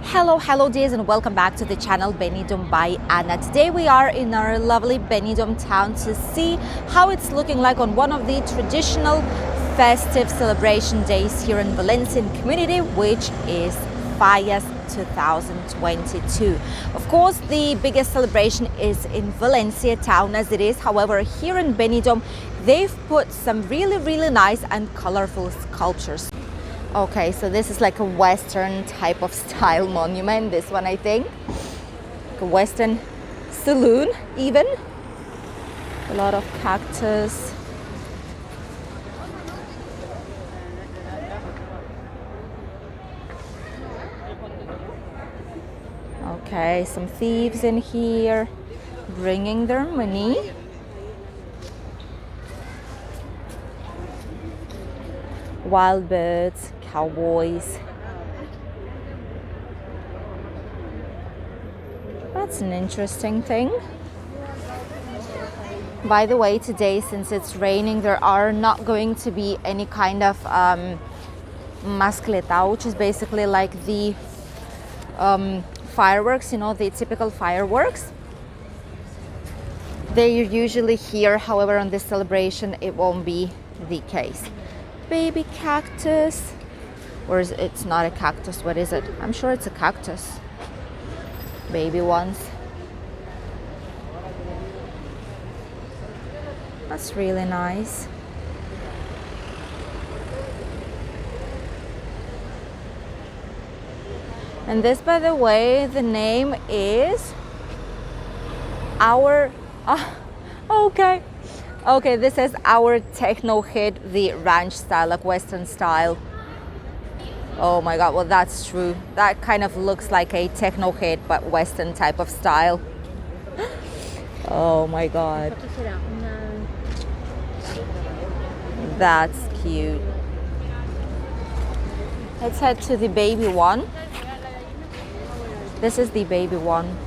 Hello dears, and welcome back to the channel Benidorm by Anna. Today we are in our lovely Benidorm town to see how it's looking like on one of the traditional festive celebration days here in Valencian Community, which is Fallas 2022. Of course, the biggest celebration is in Valencia town as it is. However, here in Benidorm, they've put some really nice and colorful sculptures. Okay, so this is like a Western type of style monument, this one I think. Like a Western saloon even. A lot of cactus. Okay, some thieves in here bringing their money. Wild birds, cowboys. That's an interesting thing. By the way, today, since it's raining, there are not going to be any kind of mascleta, which is basically like the fireworks, you know, the typical fireworks. They're usually here, however, on this celebration, it won't be the case. Baby cactus, or is it's not a cactus? What is it? I'm sure it's a cactus. Baby ones. That's really nice. And this, by the way, the name is our Okay, this is our techno hit, the ranch style, like Western style. Oh my god, well that's true. That kind of looks like a techno hit, but Western type of style. Oh my god. That's cute. Let's head to the baby one. This is the baby one.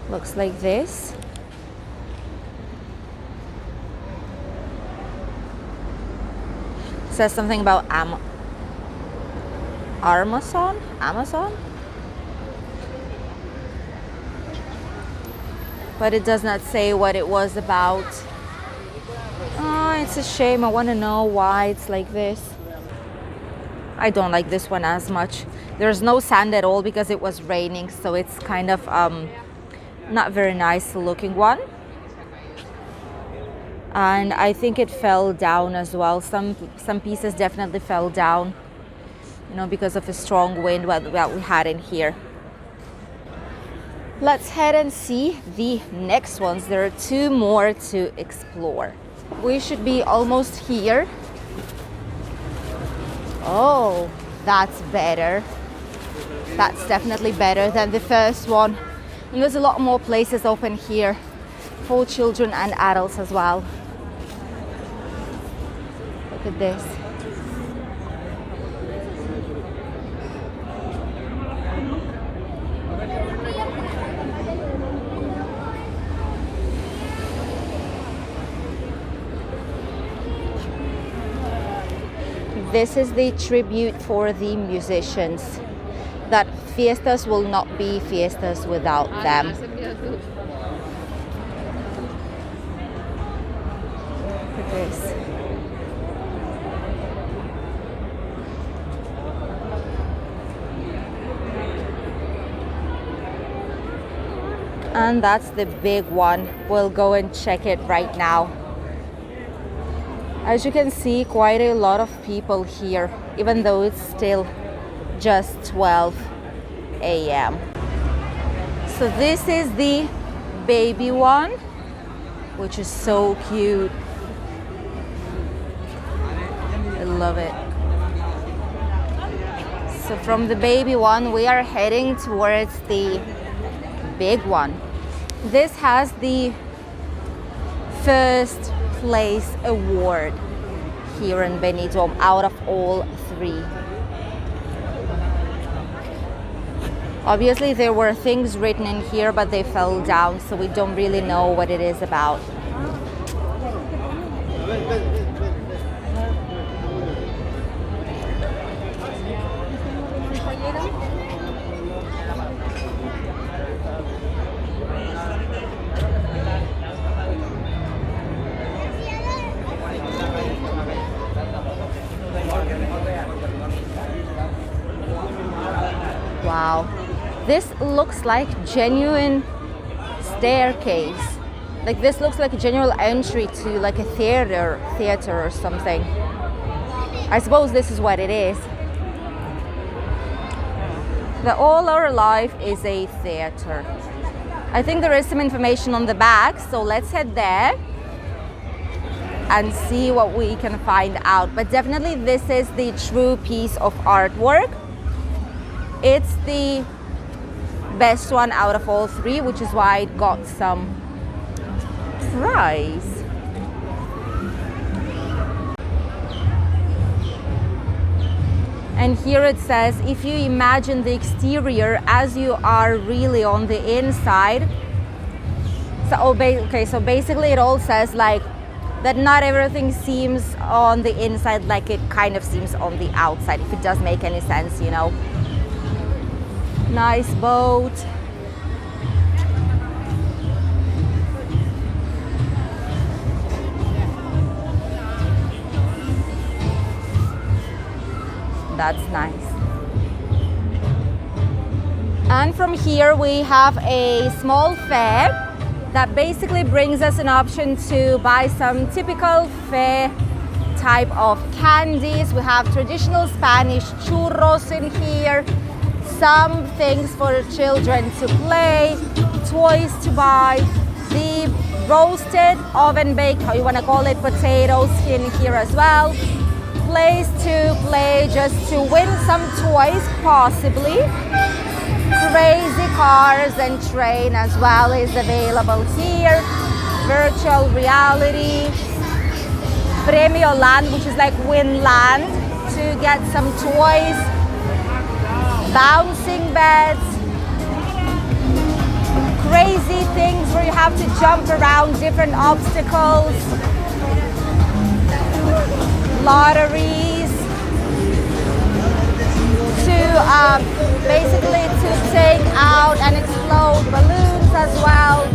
Looks like this. Says something about Amazon, but it does not say what it was about. Oh, it's a shame. I want to know why it's like this. I don't like this one as much. There's no sand at all because it was raining, so it's kind of not very nice looking one. And I think it fell down as well. Some pieces definitely fell down, you know, because of a strong wind that we had in here. Let's head and see the next ones. There are two more to explore. We should be almost here. Oh, that's better. That's definitely better than the first one. And there's a lot more places open here for children and adults as well. Look at this. This is the tribute for the musicians. That fiestas will not be fiestas without them. Look at this. And that's the big one. We'll go and check it right now. As you can see, quite a lot of people here, even though it's still just 12 a.m. So this is the baby one, which is so cute. I love it. So from the baby one, we are heading towards the big one. This has the first place award here in Benidorm out of all three. Obviously there were things written in here, but they fell down, so we don't really know what it is about. Wow, this looks like genuine staircase. Like this looks like a genuine entry to like a theater or something. I suppose this is what it is. That all our life is a theater. I think there is some information on the back, so let's head there and see what we can find out. But definitely this is the true piece of artwork. It's the best one out of all three, which is why it got some prize. And here it says, if you imagine the exterior as you are really on the inside. So, so basically it all says like that not everything seems on the inside like it kind of seems on the outside, if it does make any sense, you know. Nice boat. That's nice. And from here we have a small fair that basically brings us an option to buy some typical fair type of candies. We have traditional Spanish churros in here, some things for children to play, toys to buy, the roasted oven baked, how you want to call it, potatoes in here as well. Place to play just to win some toys, possibly. Crazy cars and train as well is available here. Virtual reality. Premio Land, which is like win land to get some toys. Bouncing beds. Crazy things where you have to jump around different obstacles. Lotteries, to basically to take out and explode balloons as well.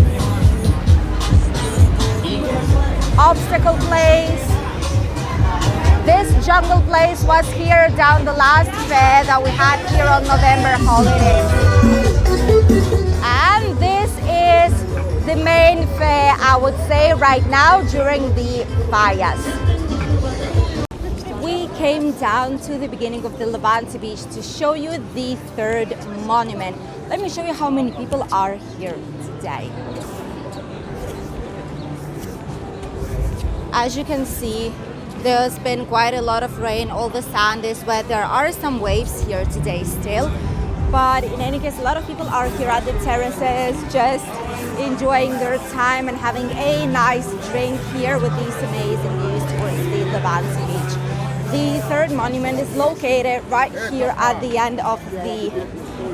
Obstacle place. This jungle place was here down the last fair that we had here on November holidays. And this is the main fair, I would say, right now during the Fallas. We came down to the beginning of the Levante beach to show you the third monument. Let me show you how many people are here today. As you can see, there's been quite a lot of rain. All the sand is wet. There are some waves here today still. But in any case, a lot of people are here at the terraces, just enjoying their time and having a nice drink here with these amazing views towards the Levante beach. The third monument is located right here at the end of the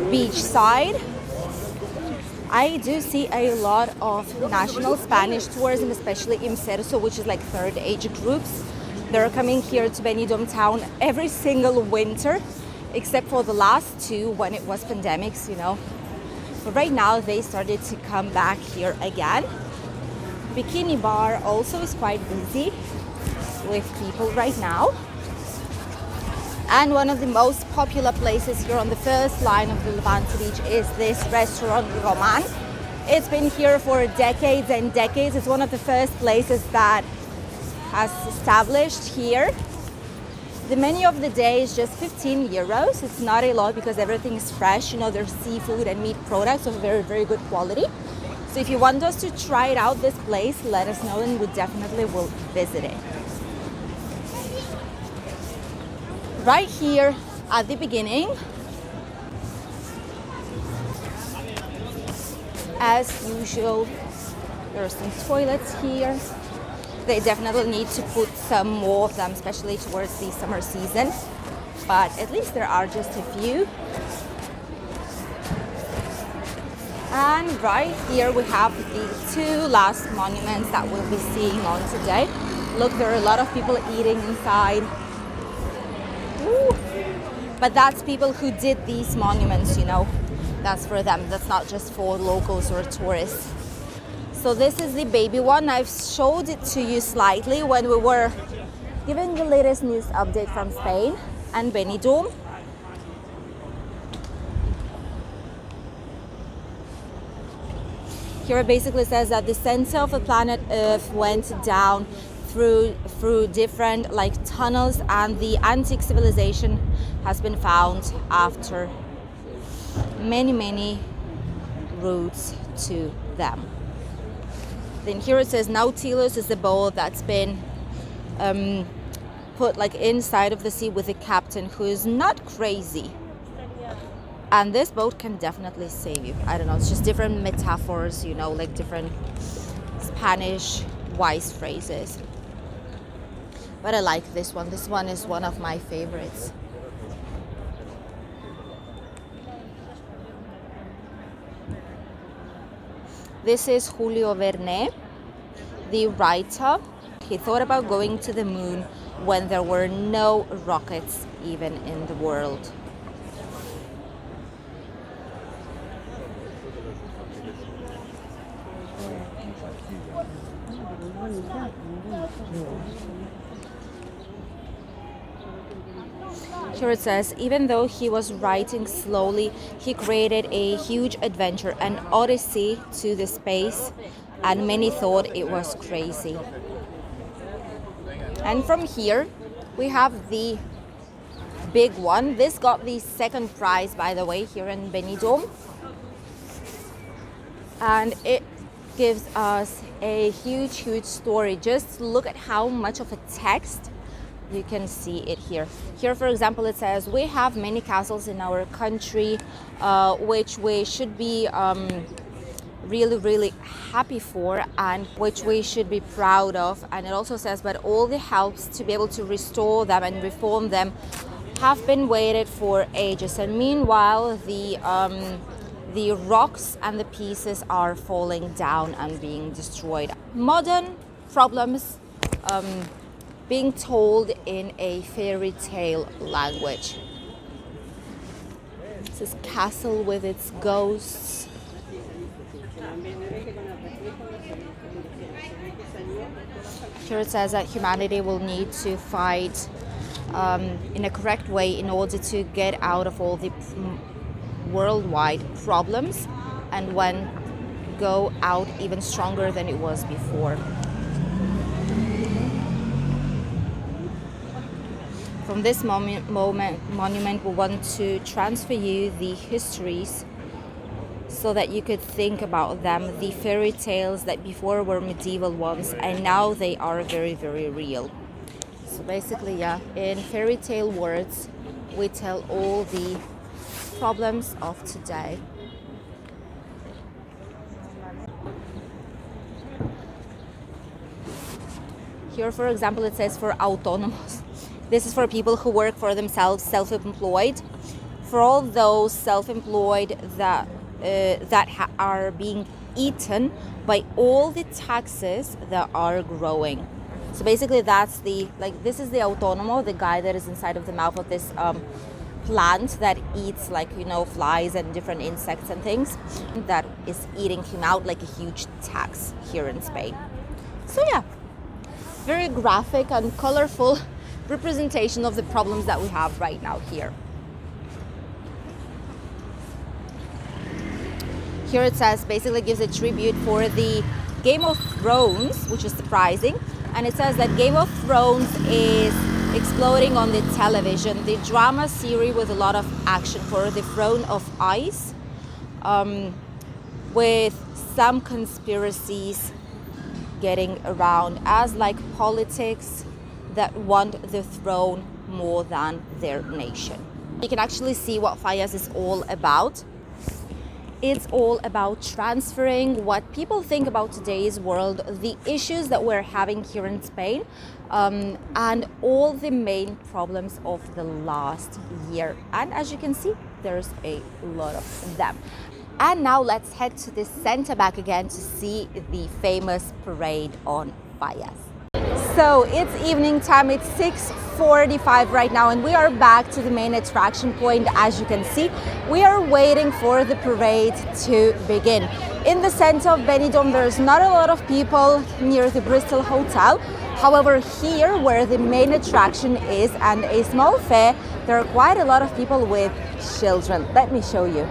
beach side. I do see a lot of national Spanish tourism, especially Imserso, which is like third age groups. They're coming here to Benidorm town every single winter, except for the last two when it was pandemics, you know. But right now they started to come back here again. Bikini Bar also is quite busy with people right now. And one of the most popular places here on the first line of the Levante beach is this restaurant, Roman. It's been here for decades and decades. It's one of the first places that has established here. The menu of the day is just 15 euros. It's not a lot because everything is fresh. You know, there's seafood and meat products of very, very good quality. So if you want us to try out this place, let us know and we definitely will visit it. Right here at the beginning, as usual, there are some toilets here. They definitely need to put some more of them, especially towards the summer season. But at least there are just a few. And right here we have the two last monuments that we'll be seeing on today. Look, there are a lot of people eating inside. Ooh. But that's people who did these monuments, you know. That's for them. That's not just for locals or tourists. So this is the baby one. I've showed it to you slightly when we were giving the latest news update from Spain and Benidorm. Here it basically says that the center of the planet Earth went down through different like tunnels, and the antique civilization has been found after many routes to them. Then here it says Nautilus is the boat that's been put like inside of the sea with a captain who is not crazy. And this boat can definitely save you. I don't know, it's just different metaphors, you know, like different Spanish wise phrases. But I like this one. This one is one of my favorites. This is Julio Verne, the writer. He thought about going to the moon when there were no rockets even in the world. Here it says, even though he was writing slowly, he created a huge adventure, an odyssey to the space, and many thought it was crazy. And from here, we have the big one. This got the second prize, by the way, here in Benidorm. And it gives us a huge story. Just look at how much of a text you can see it here. Here, for example, it says, we have many castles in our country, which we should be really happy for, and which we should be proud of. And it also says, but all the helps to be able to restore them and reform them have been waited for ages. And meanwhile, the rocks and the pieces are falling down and being destroyed. Modern problems being told in a fairy tale language. This castle with its ghosts. Here it says that humanity will need to fight in a correct way in order to get out of all the worldwide problems, and when go out even stronger than it was before. From this monument, we want to transfer you the histories so that you could think about them, the fairy tales that before were medieval ones, and now they are very real. So basically, yeah, in fairy tale words, we tell all the problems of today. Here, for example, it says for autónomos. This is for people who work for themselves, self-employed. For all those self-employed that are being eaten by all the taxes that are growing. So basically, that's this is the autónomo, the guy that is inside of the mouth of this plant that eats flies and different insects and things, that is eating him out like a huge tax here in Spain. So yeah, very graphic and colorful representation of the problems that we have right now here. Here it says, basically gives a tribute for the Game of Thrones, which is surprising, and it says that Game of Thrones is exploding on the television, the drama series with a lot of action for the Throne of Ice, with some conspiracies getting around as like politics that want the throne more than their nation. You can actually see what Fallas is all about. It's all about transferring what people think about today's world, the issues that we're having here in Spain, and all the main problems of the last year. And as you can see, there's a lot of them. And now let's head to the center back again to see the famous parade on Fallas. So it's evening time, it's 6:45 right now, and we are back to the main attraction point. As you can see, we are waiting for the parade to begin. In the center of Benidorm, there's not a lot of people near the Bristol Hotel. However, here where the main attraction is and a small fair, there are quite a lot of people with children. Let me show you.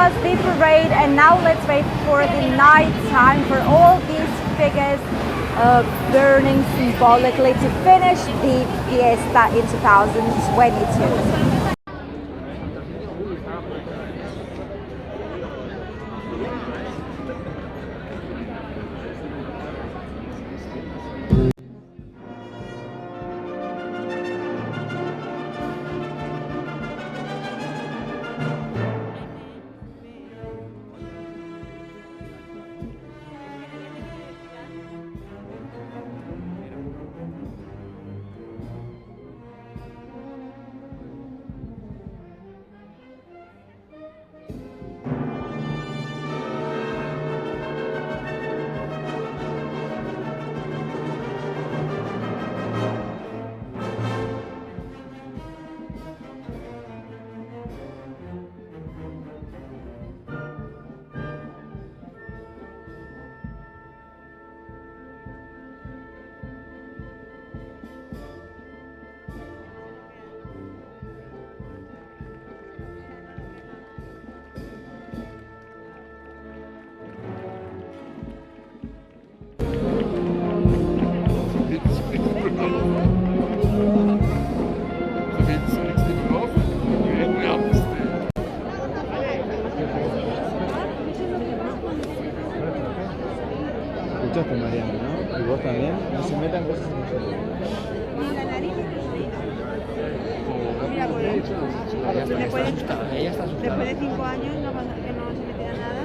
was the parade, and now let's wait for the night time for all these figures burning symbolically to finish the fiesta in 2022. Escuchaste, Mariana, ¿no? Y vos también. No se metan cosas en nosotros. Mira, pues, Ella está asustada. después de 5 años no pasa que no se metiera nada.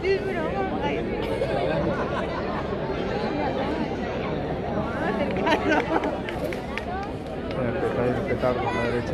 Sí, pero vamos a ir. Está ahí el petardo a la derecha.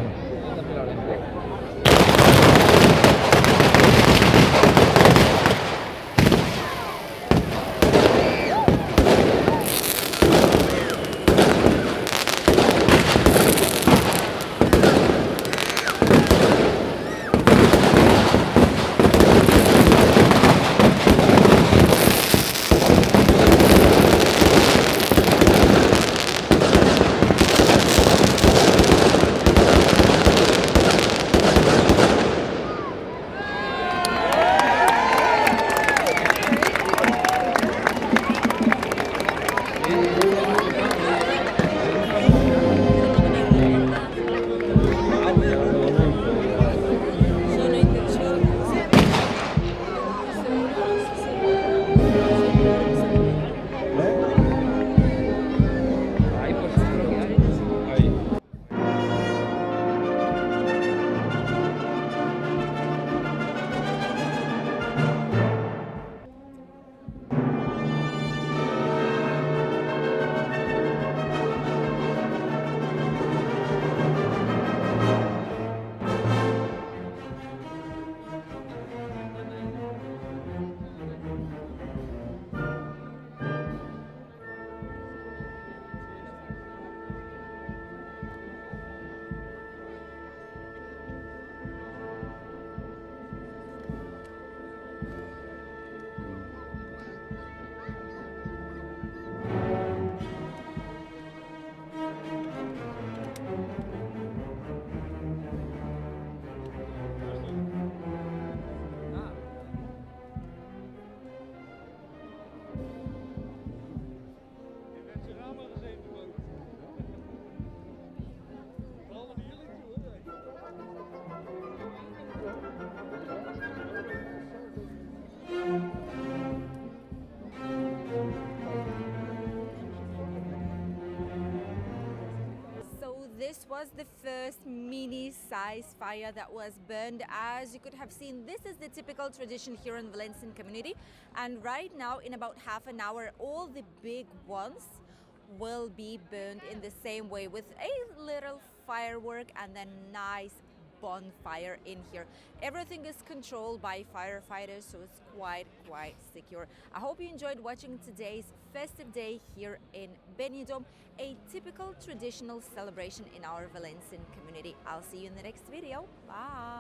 This was the first mini-size fire that was burned. As you could have seen, this is the typical tradition here in Valencian Community, and right now in about half an hour all the big ones will be burned in the same way with a little firework and then nice bonfire in here. Everything is controlled by firefighters, so it's quite secure. I hope you enjoyed watching today's festive day here in Benidorm, a typical traditional celebration in our Valencian community. I'll see you in the next video. Bye.